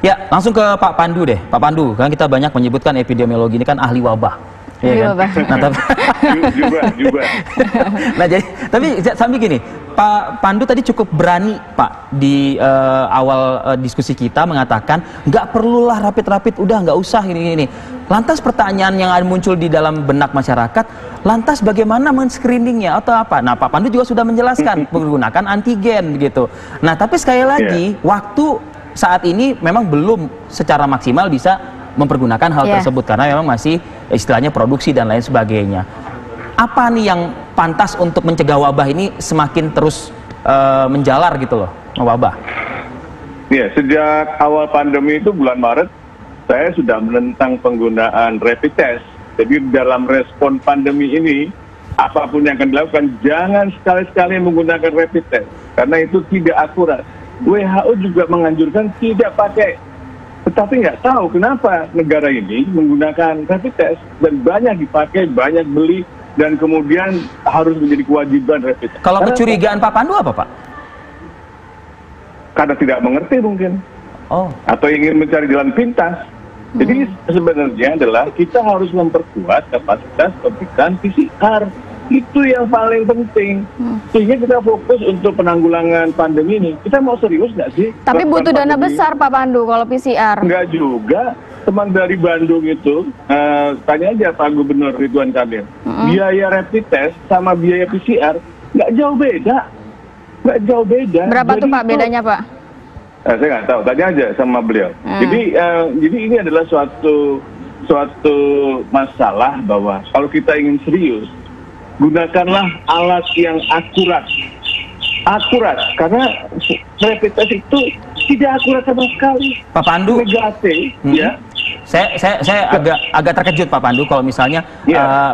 Ya, langsung ke Pak Pandu deh. Pak Pandu, kan kita banyak menyebutkan epidemiologi ini kan ahli wabah. Ya kan? Nah, juga. Nah, jadi tapi sampai gini, Pak Pandu tadi cukup berani, Pak, di awal diskusi kita mengatakan nggak perlulah rapid, udah nggak usah ini. Lantas pertanyaan yang muncul di dalam benak masyarakat, lantas bagaimana men-screeningnya atau apa? Nah, Pak Pandu juga sudah menjelaskan menggunakan antigen begitu. Nah, tapi sekali lagi waktu saat ini memang belum secara maksimal bisa mempergunakan hal tersebut karena memang masih istilahnya produksi dan lain sebagainya. Apa nih yang pantas untuk mencegah wabah ini semakin terus menjalar gitu loh, wabah? Ya, sejak awal pandemi itu bulan Maret saya sudah menentang penggunaan rapid test. Jadi dalam respon pandemi ini apapun yang akan dilakukan jangan sekali-sekali menggunakan rapid test karena itu tidak akurat. WHO juga menganjurkan tidak pakai. Tetapi nggak tahu kenapa negara ini menggunakan rapid test dan banyak dipakai, banyak beli, dan kemudian harus menjadi kewajiban rapid test. Kalau kecurigaan Pak Pandu apa, Pak? Karena tidak mengerti mungkin. Atau ingin mencari jalan pintas. Jadi sebenarnya adalah kita harus memperkuat kapasitas pemeriksaan PCR. Itu yang paling penting. Sehingga kita fokus untuk penanggulangan pandemi ini. Kita mau serius nggak sih? Tapi butuh dana besar Pak Pandu kalau PCR. Nggak juga. Teman dari Bandung itu, tanya aja Pak Gubernur Ridwan Kamil. Biaya rapid test sama biaya PCR nggak jauh beda. Nggak jauh beda. Berapa tuh Pak bedanya Pak? Saya nggak tahu. Tanya aja sama beliau. Jadi ini adalah suatu masalah bahwa kalau kita ingin serius, gunakanlah alat yang akurat, karena rapid test itu tidak akurat sama sekali. Pak Pandu, negatif, ya. Saya agak terkejut Pak Pandu kalau misalnya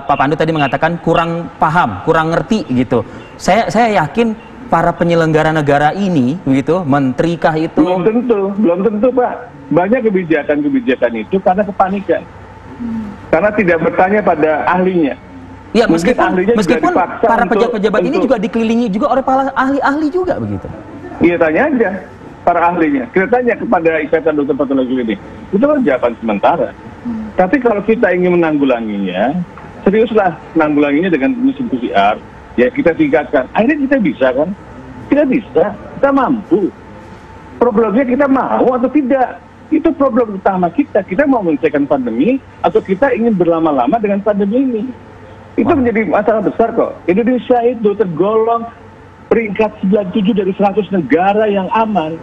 Pak Pandu tadi mengatakan kurang paham, kurang ngerti gitu. Saya yakin para penyelenggara negara ini, begitu, menteri kah itu? Belum tentu Pak. Banyak kebijakan itu karena kepanikan, karena tidak bertanya pada ahlinya. Ya, meskipun para pejabat-pejabat ini juga dikelilingi juga oleh para ahli-ahli juga begitu. Iya, tanya aja para ahlinya. Kita tanya kepada Ikatan Dokter Patologi Klinik. Itu kan jawaban sementara. Tapi kalau kita ingin menanggulanginya, seriuslah menanggulanginya dengan mesin PCR. Ya kita tingkatkan. Akhirnya kita bisa kan? Kita bisa, kita mampu. Problemnya kita mau atau tidak. Itu problem utama kita. Kita mau menyelesaikan pandemi atau kita ingin berlama-lama dengan pandemi ini. Itu menjadi masalah besar kok. Indonesia itu tergolong peringkat 97 dari 100 negara yang aman.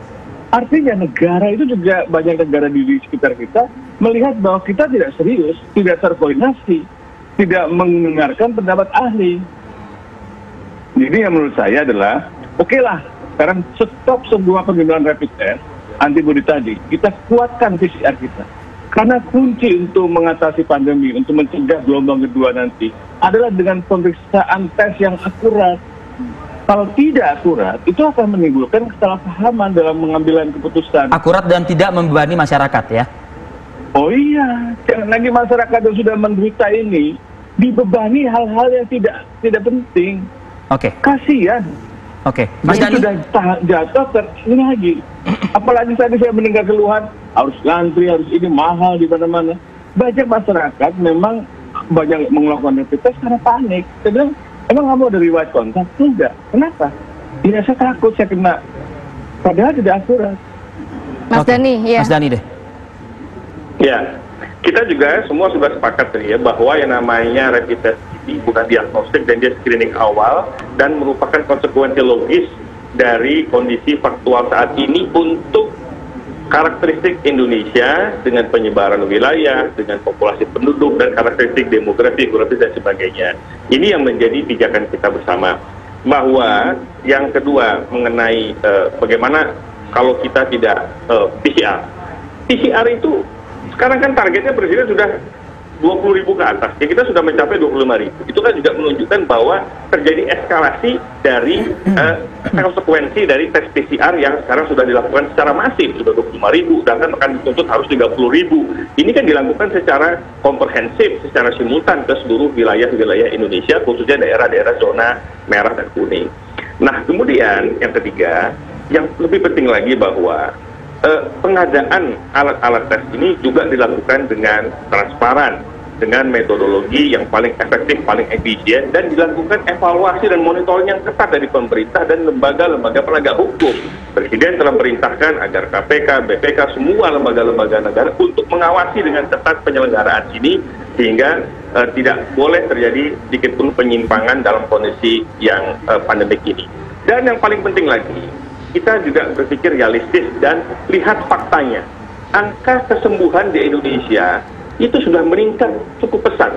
Artinya negara itu juga banyak negara di sekitar kita melihat bahwa kita tidak serius, tidak terkoordinasi, tidak mendengarkan pendapat ahli. Jadi yang menurut saya adalah, oke lah, sekarang stop semua penggunaan rapid test, antibody tadi, kita kuatkan PCR kita. Karena kunci untuk mengatasi pandemi, untuk mencegah gelombang kedua nanti, adalah dengan pemeriksaan tes yang akurat. Kalau tidak akurat, itu akan menimbulkan kesalahpahaman dalam pengambilan keputusan. Akurat dan tidak membebani masyarakat ya? Oh iya, jangan lagi masyarakat yang sudah menderita ini dibebani hal-hal yang tidak penting. Oke. Kasihan. Oke. Mas Dani sudah jatuh ini lagi. Apalagi tadi saya mendengar keluhan harus ngantri, harus ini mahal di mana-mana. Banyak masyarakat memang banyak melakukan rapid test karena panik. Saya bilang, emang kamu ada riwayat kontak? Enggak. Kenapa? Ya saya takut saya kena. Padahal tidak akurat. Mas Dani, ya. Mas Dani deh. Ya, kita juga semua sudah sepakat ya bahwa yang namanya rapid test ini bukan diagnostik dan dia screening awal dan merupakan konsekuensi logis dari kondisi faktual saat ini untuk karakteristik Indonesia dengan penyebaran wilayah, dengan populasi penduduk dan karakteristik demografi, geografis dan sebagainya. Ini yang menjadi pijakan kita bersama. Bahwa yang kedua mengenai bagaimana kalau kita tidak PCR. PCR itu sekarang kan targetnya Presiden sudah 20.000 ke atas, ya kita sudah mencapai 25.000. Itu kan juga menunjukkan bahwa terjadi eskalasi dari konsekuensi dari tes PCR yang sekarang sudah dilakukan secara masif, sudah 25.000, dan akan dituntut harus 30.000. Ini kan dilakukan secara komprehensif, secara simultan ke seluruh wilayah-wilayah Indonesia, khususnya daerah-daerah zona merah dan kuning. Nah, kemudian yang ketiga, yang lebih penting lagi bahwa pengadaan alat-alat tes ini juga dilakukan dengan transparan, dengan metodologi yang paling efektif, paling efisien, dan dilakukan evaluasi dan monitoring yang ketat dari pemerintah dan lembaga-lembaga penegak hukum. Presiden telah merintahkan agar KPK, BPK, semua lembaga-lembaga negara untuk mengawasi dengan ketat penyelenggaraan ini, sehingga tidak boleh terjadi sedikit pun penyimpangan dalam kondisi yang pandemik ini. Dan yang paling penting lagi, kita juga berpikir realistis dan lihat faktanya. Angka kesembuhan di Indonesia itu sudah meningkat cukup pesat.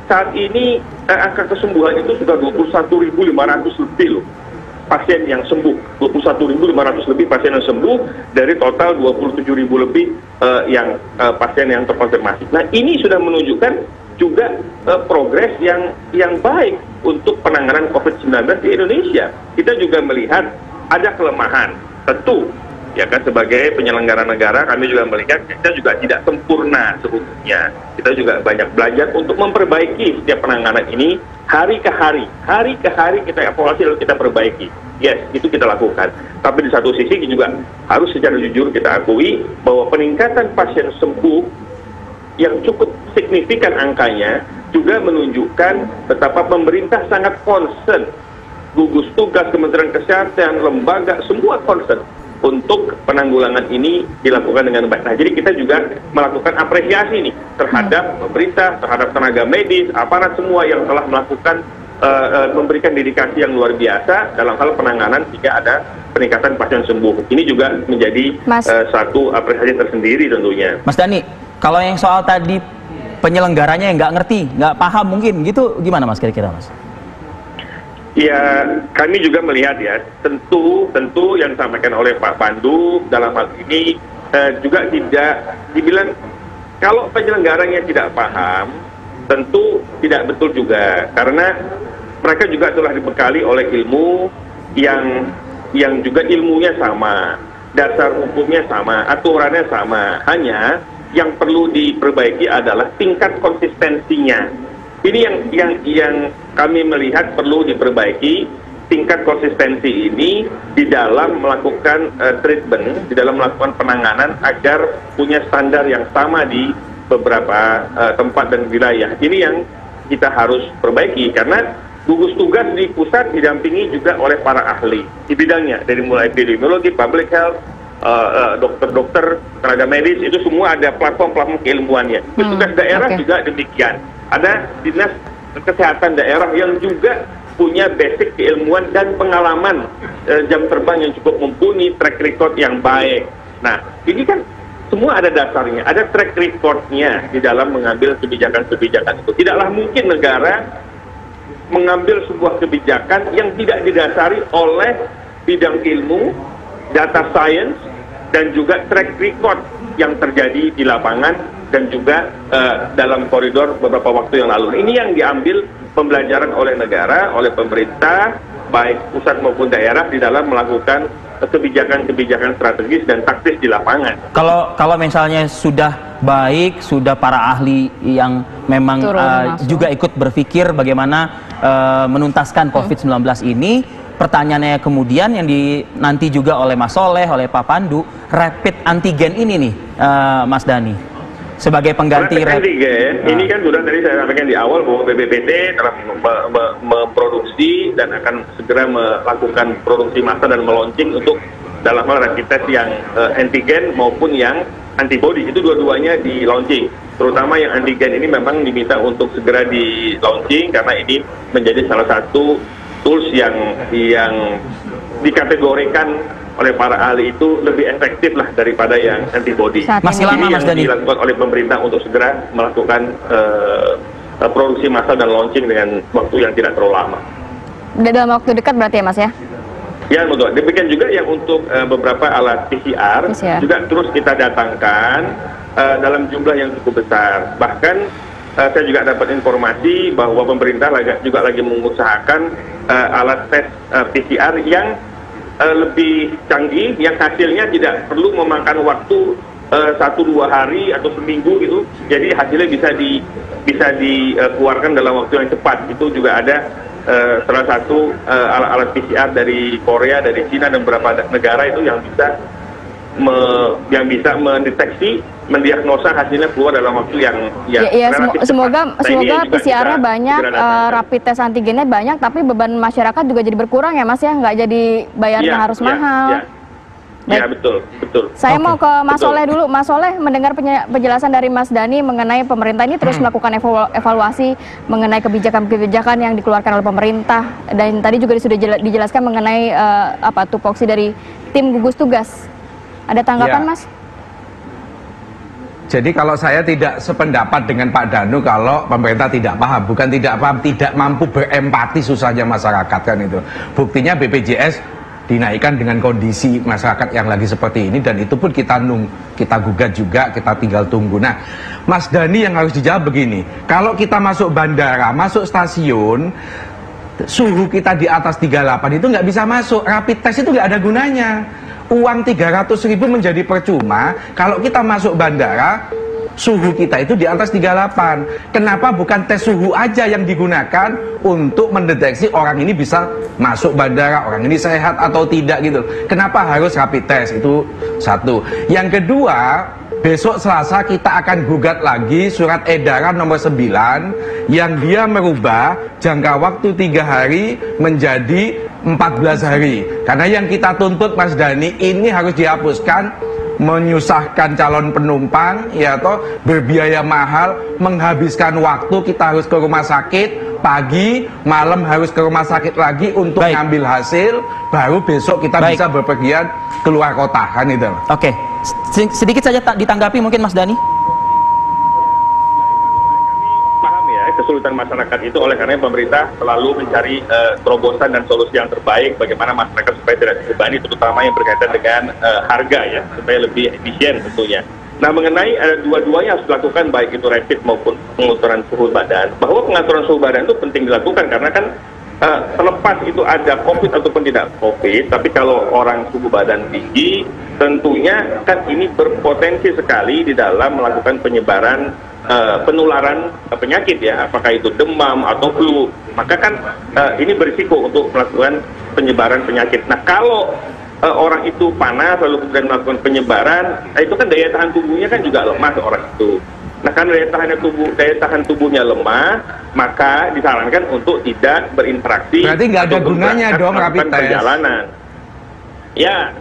Saat ini angka kesembuhan itu sudah 21.500 lebih loh pasien yang sembuh, 21.500 lebih pasien yang sembuh dari total 27.000 lebih yang pasien yang terkonfirmasi. Nah, ini sudah menunjukkan juga progres yang baik untuk penanganan COVID-19 di Indonesia. Kita juga melihat ada kelemahan, tentu. Ya kan, sebagai penyelenggara negara kami juga melihat kita juga tidak sempurna sebetulnya. Kita juga banyak belajar untuk memperbaiki setiap penanganan ini hari ke hari kita evaluasi lalu kita perbaiki. Yes, itu kita lakukan. Tapi di satu sisi juga harus secara jujur kita akui bahwa peningkatan pasien sembuh yang cukup signifikan angkanya juga menunjukkan betapa pemerintah sangat concern. Gugus tugas Kementerian Kesehatan, lembaga, semua concern untuk penanggulangan ini dilakukan dengan baik. Nah, jadi kita juga melakukan apresiasi nih terhadap pemerintah, terhadap tenaga medis, aparat semua yang telah melakukan memberikan dedikasi yang luar biasa dalam hal penanganan jika ada peningkatan pasien sembuh. Ini juga menjadi satu apresiasi tersendiri tentunya. Mas Dhani, kalau yang soal tadi penyelenggaranya yang nggak ngerti, nggak paham mungkin gitu, gimana Mas kira-kira Mas? Ya, kami juga melihat ya, tentu yang disampaikan oleh Pak Pandu dalam hal ini juga tidak dibilang kalau penyelenggaranya tidak paham, tentu tidak betul juga, karena mereka juga telah dibekali oleh ilmu yang juga ilmunya sama, dasar hukumnya sama, aturannya sama, hanya yang perlu diperbaiki adalah tingkat konsistensinya. Ini yang kami melihat perlu diperbaiki, tingkat konsistensi ini di dalam melakukan treatment, di dalam melakukan penanganan agar punya standar yang sama di beberapa tempat dan wilayah. Ini yang kita harus perbaiki, karena gugus tugas di pusat didampingi juga oleh para ahli di bidangnya, dari mulai epidemiologi, public health, dokter-dokter, tenaga medis, itu semua ada platform-platform keilmuannya. Tugas daerah juga demikian. Ada dinas kesehatan daerah yang juga punya basic keilmuan dan pengalaman jam terbang yang cukup mumpuni, track record yang baik. Nah, ini kan semua ada dasarnya, ada track recordnya di dalam mengambil kebijakan-kebijakan itu. Tidaklah mungkin negara mengambil sebuah kebijakan yang tidak didasari oleh bidang ilmu, data science, dan juga track record yang terjadi di lapangan dan juga dalam koridor beberapa waktu yang lalu. Ini yang diambil pembelajaran oleh negara, oleh pemerintah, baik pusat maupun daerah di dalam melakukan kebijakan-kebijakan strategis dan taktis di lapangan. Kalau misalnya sudah baik, sudah para ahli yang memang juga ikut berpikir bagaimana menuntaskan COVID-19 ini, pertanyaannya kemudian yang nanti juga oleh Mas Soleh, oleh Pak Pandu, rapid antigen ini nih, Mas Dhani, sebagai pengganti rapid antigen. Ini kan sudah tadi saya sampaikan di awal bahwa BPPT telah memproduksi dan akan segera melakukan produksi massal dan meluncing untuk dalam hal rapid test yang antigen maupun yang antibody. Itu dua-duanya di launching. Terutama yang antigen ini memang diminta untuk segera di launching karena ini menjadi salah satu tools yang dikategorikan oleh para ahli itu lebih efektif lah daripada yang antibody. Masih lama Mas Dhani dilakukan oleh pemerintah untuk segera melakukan produksi massal dan launching dengan waktu yang tidak terlalu lama. Dalam waktu dekat berarti ya Mas ya? Ya betul. Demikian juga yang untuk beberapa alat PCR juga terus kita datangkan dalam jumlah yang cukup besar. Bahkan saya juga dapat informasi bahwa pemerintah juga lagi mengusahakan alat tes PCR yang lebih canggih, yang hasilnya tidak perlu memakan waktu 1-2 hari atau seminggu gitu. Jadi hasilnya bisa dikeluarkan dalam waktu yang cepat. Itu juga ada salah satu alat PCR dari Korea, dari Cina dan beberapa negara itu yang bisa yang bisa mendeteksi, mendiagnosa hasilnya keluar dalam waktu yang relatif semoga PCR-nya banyak, rapid test antigennya banyak, tapi beban masyarakat juga jadi berkurang ya Mas ya, nggak jadi bayarnya harus mahal. Ya betul. Saya mau ke Mas Soleh dulu. Mas Soleh, mendengar penjelasan dari Mas Dhani mengenai pemerintah ini terus melakukan evaluasi mengenai kebijakan-kebijakan yang dikeluarkan oleh pemerintah, dan tadi juga sudah dijelaskan mengenai tupoksi dari tim gugus tugas. Ada tanggapan Mas? Jadi kalau saya tidak sependapat dengan Pak Danu kalau pemerintah tidak paham, bukan tidak paham, tidak mampu berempati susahnya masyarakat kan itu. Buktinya BPJS dinaikkan dengan kondisi masyarakat yang lagi seperti ini, dan itu pun kita gugat juga, kita tinggal tunggu. Nah, Mas Dhani yang harus dijawab begini, kalau kita masuk bandara, masuk stasiun, suhu kita di atas 38 itu nggak bisa masuk, rapid test itu nggak ada gunanya. Uang 300.000 menjadi percuma kalau kita masuk bandara, suhu kita itu di atas 38. Kenapa bukan tes suhu aja yang digunakan untuk mendeteksi orang ini bisa masuk bandara, orang ini sehat atau tidak gitu. Kenapa harus rapid test? Itu satu. Yang kedua, besok Selasa kita akan gugat lagi surat edaran nomor 9 yang dia merubah jangka waktu 3 hari menjadi 14 hari. Karena yang kita tuntut Mas Dhani, ini harus dihapuskan, menyusahkan calon penumpang, ya toh, berbiaya mahal, menghabiskan waktu, kita harus ke rumah sakit, pagi, malam harus ke rumah sakit lagi untuk ngambil hasil, baru besok kita bisa berpergian keluar kota, kan itu. Oke, sedikit saja ditanggapi mungkin Mas Dhani. Paham ya, kesulitan masyarakat itu, oleh karena pemerintah selalu mencari terobosan dan solusi yang terbaik bagaimana masyarakat supaya tidak dibebani, terutama yang berkaitan dengan harga ya, supaya lebih efisien tentunya. Nah, mengenai dua-duanya harus dilakukan, baik itu rapid maupun pengaturan suhu badan. Bahwa pengaturan suhu badan itu penting dilakukan karena kan terlepas itu ada COVID ataupun tidak COVID, tapi kalau orang suhu badan tinggi, tentunya kan ini berpotensi sekali di dalam melakukan penyebaran penularan penyakit ya, apakah itu demam atau flu, maka kan ini berisiko untuk melakukan penyebaran penyakit. Nah, kalau orang itu panas lalu kemudian melakukan penyebaran, itu kan daya tahan tubuhnya kan juga lemah orang itu. Nah, karena daya tahan tubuhnya lemah, maka disarankan untuk tidak berinteraksi. Berarti nggak ada gunanya dong rapid test. Perjalanan. Ya,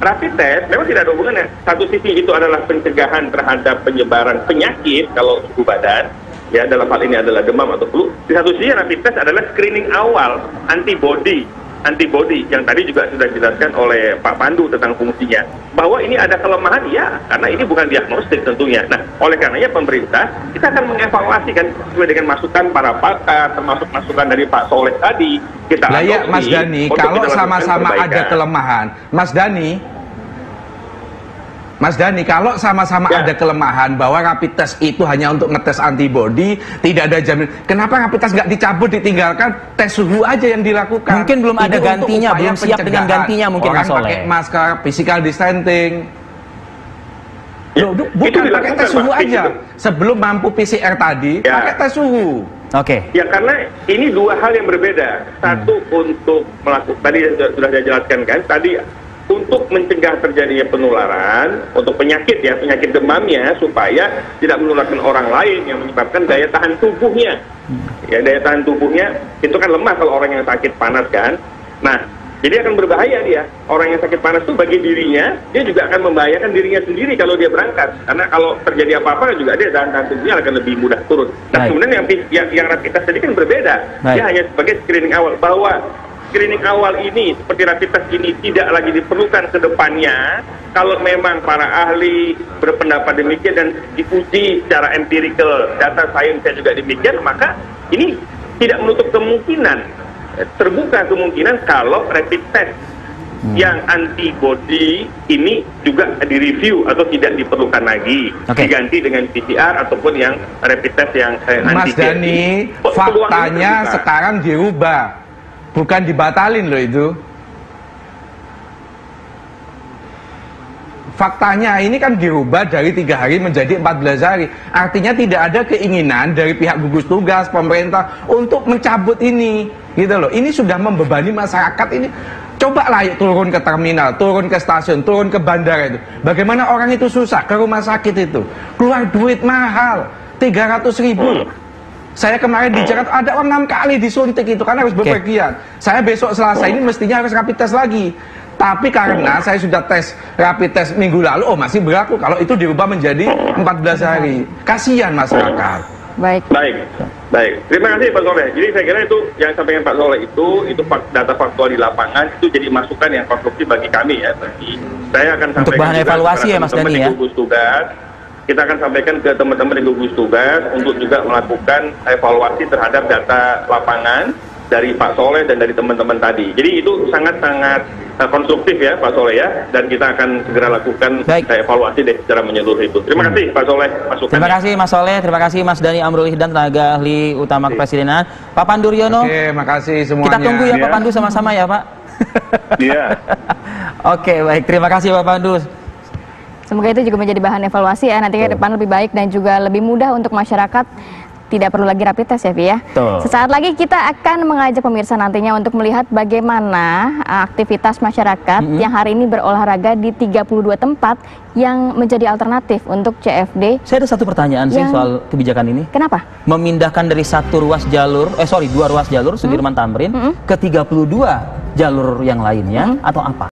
rapid test memang tidak ada hubungannya. Satu sisi itu adalah pencegahan terhadap penyebaran penyakit kalau suhu badan, ya dalam hal ini adalah demam atau flu. Di satu sisi rapid test adalah screening awal antibody yang tadi juga sudah dijelaskan oleh Pak Pandu tentang fungsinya, bahwa ini ada kelemahan ya, karena ini bukan diagnostik tentunya. Nah, oleh karenanya pemerintah kita akan mengevaluasi kan sesuai dengan masukan para pakar, termasuk masukan dari Pak Soleh tadi. Kita ya Mas Dhani, kalau sama-sama ada kelemahan, Mas Dhani, kalau sama-sama ada kelemahan bahwa rapid test itu hanya untuk ngetes antibody, tidak ada jaminan. Kenapa rapid test nggak dicabut, ditinggalkan, tes suhu aja yang dilakukan? Mungkin belum ada gantinya, belum siap dengan gantinya mungkin Mas Soleh. Orang pakai masker, physical distancing. Bukan pakai tes suhu aja. Sebelum mampu PCR tadi, pakai tes suhu. Oke. Ya, karena ini dua hal yang berbeda. Satu untuk melakukan, tadi sudah saya jelaskan kan, tadi untuk mencegah terjadinya penularan untuk penyakit ya, penyakit demamnya, supaya tidak menularkan orang lain yang menyebabkan daya tahan tubuhnya. Ya, daya tahan tubuhnya itu kan lemah kalau orang yang sakit panas kan. Nah, jadi akan berbahaya dia. Orang yang sakit panas itu bagi dirinya, dia juga akan membahayakan dirinya sendiri kalau dia berangkat. Karena kalau terjadi apa-apa juga dia daya tahan tubuhnya akan lebih mudah turun. Nah, kemudian yang rapid test tadi kan berbeda. Dia hanya sebagai screening awal, bahwa screening awal ini seperti rapid test ini tidak lagi diperlukan ke depannya kalau memang para ahli berpendapat demikian dan diuji secara empirical, data sainsnya juga demikian, maka ini tidak menutup kemungkinan, terbuka kemungkinan kalau rapid test yang antibody ini juga direview atau tidak diperlukan lagi, diganti dengan PCR ataupun yang rapid test yang antigen. Mas Dhani, faktanya sekarang dirubah, bukan dibatalin loh itu. Faktanya ini kan dirubah dari 3 hari menjadi 14 hari. Artinya tidak ada keinginan dari pihak gugus tugas, pemerintah untuk mencabut ini. Gitu loh. Ini sudah membebani masyarakat ini. Cobalah yuk turun ke terminal, turun ke stasiun, turun ke bandara itu. Bagaimana orang itu susah ke rumah sakit itu. Keluar duit mahal, 300.000. Saya kemarin di Jakarta ada orang 6 kali disuntik itu karena harus bepergian. Saya besok Selasa ini mestinya harus rapid test lagi. Tapi karena saya sudah tes rapid test minggu lalu, oh masih berlaku. Kalau itu dirubah menjadi 14 hari. Kasihan masyarakat. Baik. Terima kasih Pak Soleh. Jadi saya kira itu yang sampaikan Pak Soleh itu data faktual di lapangan itu jadi masukan yang konstruktif bagi kami ya. Saya akan sampaikan untuk bahan evaluasi ya Mas Dani ya. Gugus tugas. Kita akan sampaikan ke teman-teman di gugus tugas untuk juga melakukan evaluasi terhadap data lapangan dari Pak Soleh dan dari teman-teman tadi. Jadi itu sangat-sangat konstruktif ya Pak Soleh ya, dan kita akan segera lakukan evaluasi deh secara menyeluruh itu. Terima kasih Pak Soleh masukannya. Terima kasih Mas Soleh, terima kasih Mas Dani Amrul Ihdan, tenaga ahli utama kepresidenan. Pak Pandu Riono. Oke, makasih semuanya. Kita tunggu ya Pak Pandu sama-sama ya Pak. Iya. Oke, baik, terima kasih Pak Pandu. Semoga itu juga menjadi bahan evaluasi ya, nanti ke depan lebih baik dan juga lebih mudah untuk masyarakat. Tidak perlu lagi rapid test ya, Vi ya. Sesaat lagi kita akan mengajak pemirsa nantinya untuk melihat bagaimana aktivitas masyarakat yang hari ini berolahraga di 32 tempat yang menjadi alternatif untuk CFD. Saya ada satu pertanyaan sih soal kebijakan ini. Kenapa? Memindahkan dari dua ruas jalur Sudirman Tamrin ke 32 jalur yang lainnya atau apa?